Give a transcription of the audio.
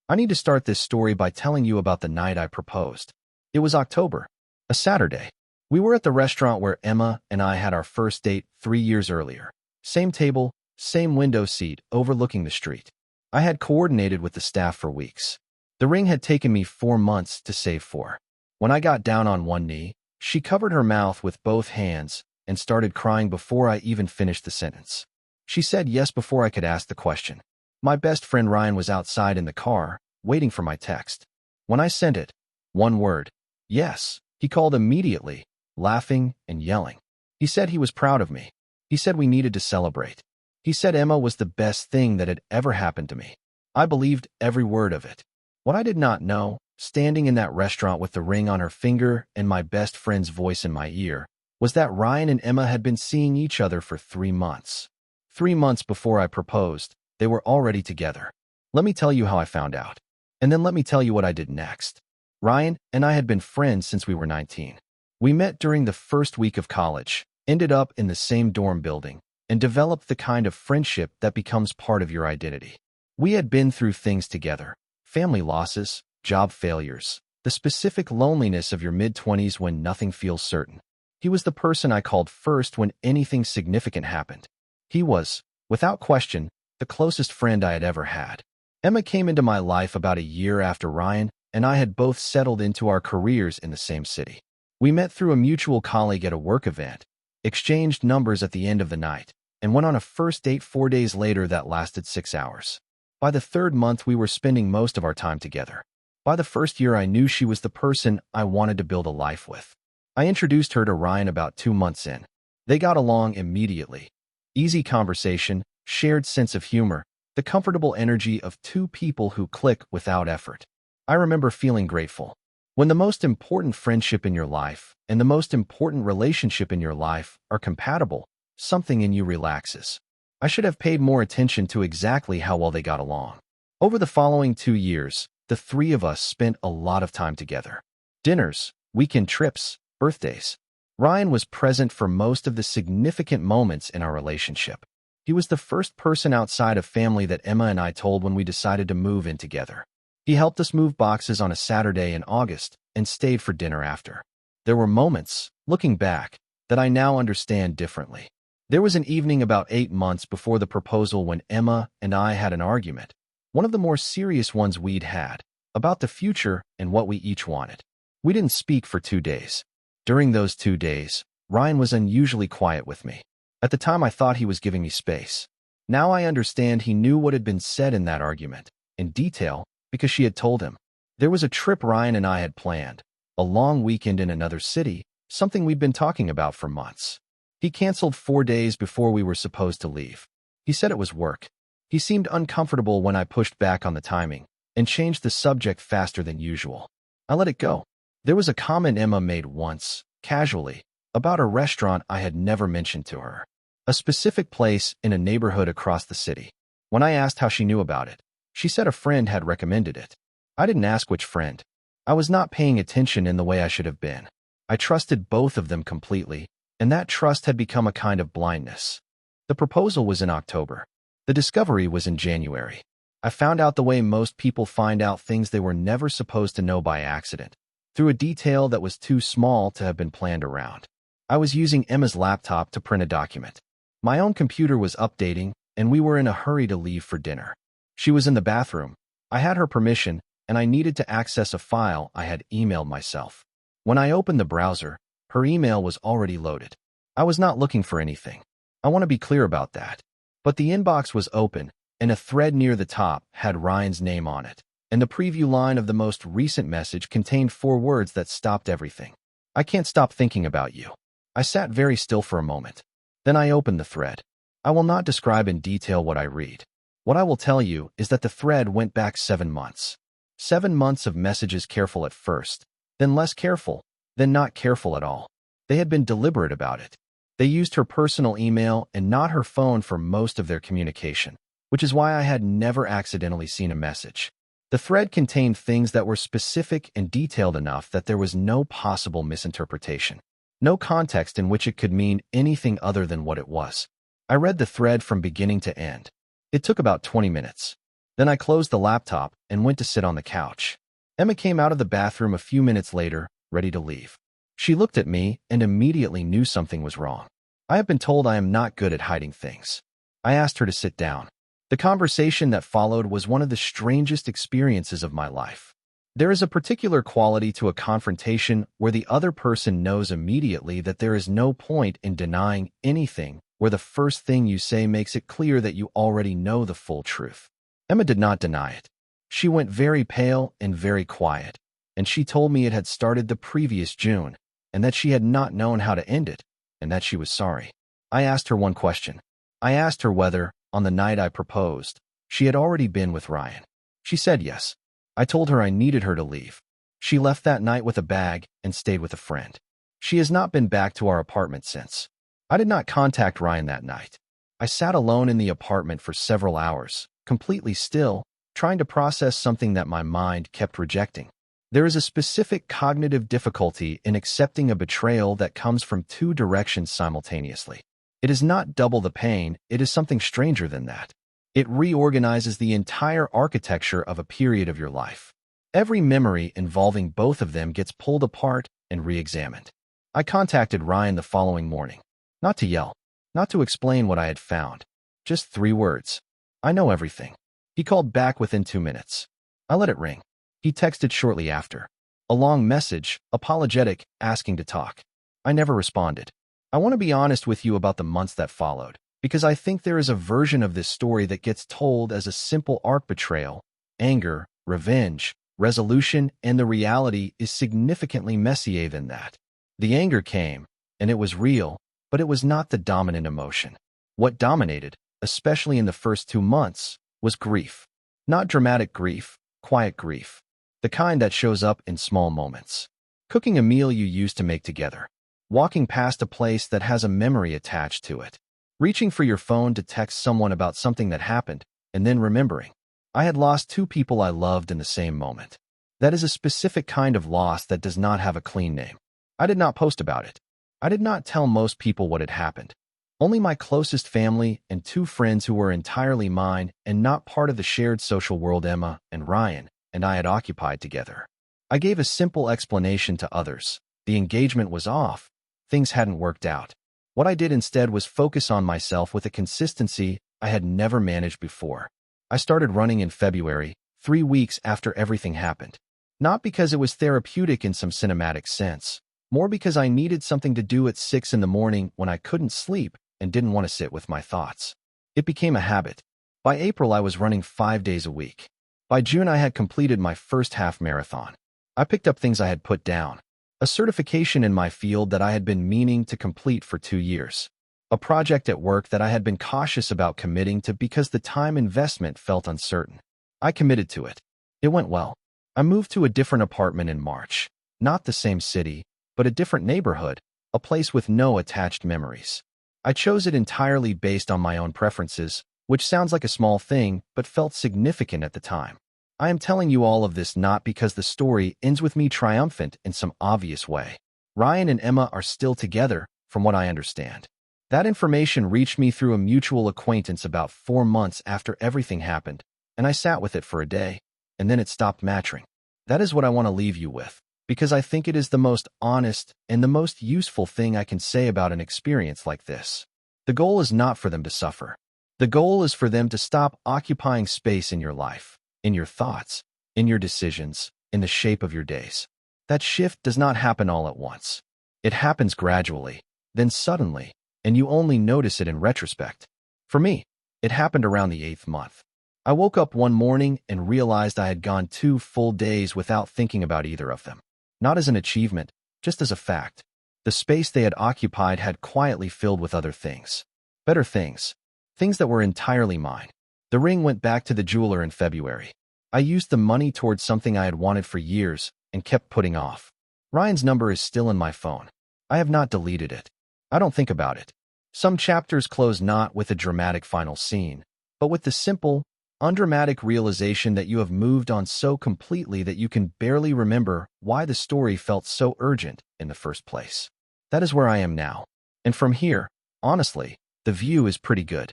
I need to start this story by telling you about the night I proposed. It was October, a Saturday. We were at the restaurant where Emma and I had our first date 3 years earlier. Same table, same window seat, overlooking the street. I had coordinated with the staff for weeks. The ring had taken me 4 months to save for. When I got down on one knee, she covered her mouth with both hands and started crying before I even finished the sentence. She said yes before I could ask the question. My best friend Ryan was outside in the car, waiting for my text. When I sent it, one word, yes, he called immediately, laughing and yelling. He said he was proud of me. He said we needed to celebrate. He said Emma was the best thing that had ever happened to me. I believed every word of it. What I did not know, standing in that restaurant with the ring on her finger and my best friend's voice in my ear, was that Ryan and Emma had been seeing each other for 3 months. 3 months before I proposed, they were already together. Let me tell you how I found out. And then let me tell you what I did next. Ryan and I had been friends since we were 19. We met during the first week of college, ended up in the same dorm building, and developed the kind of friendship that becomes part of your identity. We had been through things together: family losses, job failures, the specific loneliness of your mid-20s when nothing feels certain. He was the person I called first when anything significant happened. He was, without question, the closest friend I had ever had. Emma came into my life about a year after Ryan and I had both settled into our careers in the same city. We met through a mutual colleague at a work event, exchanged numbers at the end of the night, and went on a first date 4 days later that lasted 6 hours. By the third month, we were spending most of our time together. By the first year, I knew she was the person I wanted to build a life with. I introduced her to Ryan about 2 months in. They got along immediately. Easy conversation, shared sense of humor, the comfortable energy of two people who click without effort. I remember feeling grateful. When the most important friendship in your life and the most important relationship in your life are compatible, something in you relaxes. I should have paid more attention to exactly how well they got along. Over the following 2 years, the three of us spent a lot of time together. Dinners, weekend trips, birthdays. Ryan was present for most of the significant moments in our relationship. He was the first person outside of family that Emma and I told when we decided to move in together. He helped us move boxes on a Saturday in August and stayed for dinner after. There were moments, looking back, that I now understand differently. There was an evening about 8 months before the proposal when Emma and I had an argument, one of the more serious ones we'd had, about the future and what we each wanted. We didn't speak for 2 days. During those 2 days, Ryan was unusually quiet with me. At the time, I thought he was giving me space. Now I understand he knew what had been said in that argument, in detail, because she had told him. There was a trip Ryan and I had planned, a long weekend in another city, something we'd been talking about for months. He canceled 4 days before we were supposed to leave. He said it was work. He seemed uncomfortable when I pushed back on the timing and changed the subject faster than usual. I let it go. There was a comment Emma made once, casually, about a restaurant I had never mentioned to her. A specific place in a neighborhood across the city. When I asked how she knew about it, she said a friend had recommended it. I didn't ask which friend. I was not paying attention in the way I should have been. I trusted both of them completely, and that trust had become a kind of blindness. The proposal was in October. The discovery was in January. I found out the way most people find out things they were never supposed to know by accident, through a detail that was too small to have been planned around. I was using Emma's laptop to print a document. My own computer was updating, and we were in a hurry to leave for dinner. She was in the bathroom. I had her permission, and I needed to access a file I had emailed myself. When I opened the browser, her email was already loaded. I was not looking for anything. I want to be clear about that. But the inbox was open, and a thread near the top had Ryan's name on it, and the preview line of the most recent message contained 4 words that stopped everything. I can't stop thinking about you. I sat very still for a moment. Then I opened the thread. I will not describe in detail what I read. What I will tell you is that the thread went back 7 months. 7 months of messages careful at first, then less careful, then not careful at all. They had been deliberate about it. They used her personal email and not her phone for most of their communication, which is why I had never accidentally seen a message. The thread contained things that were specific and detailed enough that there was no possible misinterpretation. No context in which it could mean anything other than what it was. I read the thread from beginning to end. It took about 20 minutes. Then I closed the laptop and went to sit on the couch. Emma came out of the bathroom a few minutes later, ready to leave. She looked at me and immediately knew something was wrong. I have been told I am not good at hiding things. I asked her to sit down. The conversation that followed was one of the strangest experiences of my life. There is a particular quality to a confrontation where the other person knows immediately that there is no point in denying anything, where the first thing you say makes it clear that you already know the full truth. Emma did not deny it. She went very pale and very quiet, and she told me it had started the previous June, and that she had not known how to end it, and that she was sorry. I asked her one question. I asked her whether, on the night I proposed, she had already been with Ryan. She said yes. I told her I needed her to leave. She left that night with a bag and stayed with a friend. She has not been back to our apartment since. I did not contact Ryan that night. I sat alone in the apartment for several hours, completely still, trying to process something that my mind kept rejecting. There is a specific cognitive difficulty in accepting a betrayal that comes from two directions simultaneously. It is not double the pain, it is something stranger than that. It reorganizes the entire architecture of a period of your life. Every memory involving both of them gets pulled apart and re-examined. I contacted Ryan the following morning. Not to yell, not to explain what I had found. Just 3 words. I know everything. He called back within 2 minutes. I let it ring. He texted shortly after. A long message, apologetic, asking to talk. I never responded. I want to be honest with you about the months that followed, because I think there is a version of this story that gets told as a simple arc: betrayal, anger, revenge, resolution, and the reality is significantly messier than that. The anger came, and it was real, but it was not the dominant emotion. What dominated, especially in the first 2 months, was grief. Not dramatic grief, quiet grief. The kind that shows up in small moments. Cooking a meal you used to make together. Walking past a place that has a memory attached to it. Reaching for your phone to text someone about something that happened, and then remembering. I had lost 2 people I loved in the same moment. That is a specific kind of loss that does not have a clean name. I did not post about it. I did not tell most people what had happened. Only my closest family and 2 friends who were entirely mine and not part of the shared social world Emma and Ryan and I had occupied together. I gave a simple explanation to others. The engagement was off. Things hadn't worked out. What I did instead was focus on myself with a consistency I had never managed before. I started running in February, 3 weeks after everything happened. Not because it was therapeutic in some cinematic sense, more because I needed something to do at 6 in the morning when I couldn't sleep and didn't want to sit with my thoughts. It became a habit. By April, I was running 5 days a week. By June, I had completed my first half marathon. I picked up things I had put down. A certification in my field that I had been meaning to complete for 2 years. A project at work that I had been cautious about committing to because the time investment felt uncertain. I committed to it. It went well. I moved to a different apartment in March. Not the same city, but a different neighborhood, a place with no attached memories. I chose it entirely based on my own preferences, which sounds like a small thing, but felt significant at the time. I am telling you all of this not because the story ends with me triumphant in some obvious way. Ryan and Emma are still together, from what I understand. That information reached me through a mutual acquaintance about 4 months after everything happened, and I sat with it for a day, and then it stopped matching. That is what I want to leave you with, because I think it is the most honest and the most useful thing I can say about an experience like this. The goal is not for them to suffer. The goal is for them to stop occupying space in your life, in your thoughts, in your decisions, in the shape of your days. That shift does not happen all at once. It happens gradually, then suddenly, and you only notice it in retrospect. For me, it happened around the 8th month. I woke up one morning and realized I had gone 2 full days without thinking about either of them. Not as an achievement, just as a fact. The space they had occupied had quietly filled with other things. Better things. Things that were entirely mine. The ring went back to the jeweler in February. I used the money towards something I had wanted for years and kept putting off. Ryan's number is still in my phone. I have not deleted it. I don't think about it. Some chapters close not with a dramatic final scene, but with the simple, undramatic realization that you have moved on so completely that you can barely remember why the story felt so urgent in the first place. That is where I am now. And from here, honestly, the view is pretty good.